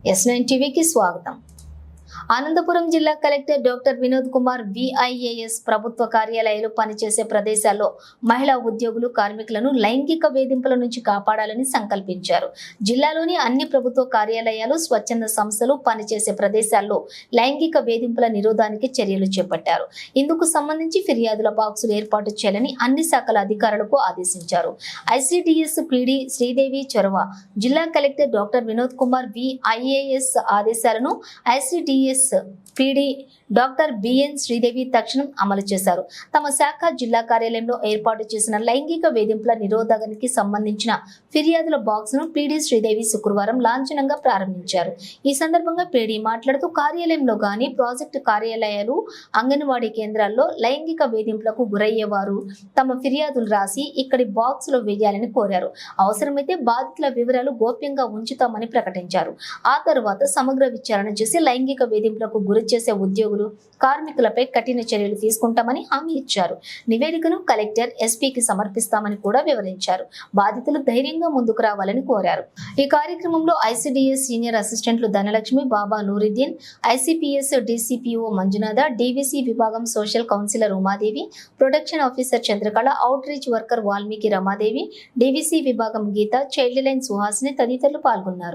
S9 టీవీకి స్వాగతం. అనంతపురం జిల్లా collector doctor Vinod Kumar VIAS ప్రభుత్వ కార్యాలయాలు పనిచేసే ప్రదేశాల్లో మహిళా ఉద్యోగులు కార్మికులను లైంగిక వేధింపుల నుంచి కాపాడాలని సంకల్పించారు. జిల్లాలోని అన్ని ప్రభుత్వ కార్యాలయాలు, స్వచ్ఛంద సంస్థలు పనిచేసే ప్రదేశాల్లో లైంగిక వేధింపుల నిరోధానికి చర్యలు చేపట్టారు. ఇందుకు సంబంధించి ఫిర్యాదుల బాక్సులు ఏర్పాటు చేయాలని అన్ని శాఖల అధికారులకు ఆదేశించారు. ICDS PD శ్రీదేవి చొరవ జిల్లా collector doctor Vinod Kumar VIAS ఆదేశాలను ICDS PD doctor BN Sridevi తక్షణం అమలు చేశారు. తమ శాఖ జిల్లా కార్యాలయంలో ఏర్పాటు చేసిన లైంగిక వేధింపుల నిరోధానికి సంబంధించిన ఫిర్యాదుల బాక్స్ ను PD శ్రీదేవి శుక్రవారం లాంఛనంగా ప్రారంభించారు. ఈ సందర్భంగా PD మాట్లాడుతూ కార్యాలయంలో గాని, ప్రాజెక్టు కార్యాలయాలు, అంగన్వాడీ కేంద్రాల్లో లైంగిక వేధింపులకు గురయ్యేవారు తమ ఫిర్యాదులు రాసి ఇక్కడి బాక్స్ లో వేయాలని కోరారు. అవసరమైతే బాధితుల వివరాలు గోప్యంగా ఉంచుతామని ప్రకటించారు. ఆ తరువాత సమగ్ర విచారణ చేసి లైంగిక వేధింపులకు గురి చేసే ఉద్యోగులు, కార్మికులపై కఠిన చర్యలు తీసుకుంటామని హామీ ఇచ్చారు. నివేదికను కలెక్టర్ SPకి సమర్పిస్తామని కూడా వివరించారు. బాధితులు ధైర్యంగా ముందుకు రావాలని కోరారు. ఈ కార్యక్రమంలో ICDS సీనియర్ అసిస్టెంట్లు Dhanalakshmi, Baba Nooruddin, ICPS DCPO Manjunatha, DVC విభాగం social counsellor Umadevi, production officer Chandrakala, outreach worker Valmiki Ramadevi, DVC విభాగం గీత, చైల్డ్ లైన్ సుహాసిని తదితరులు పాల్గొన్నారు.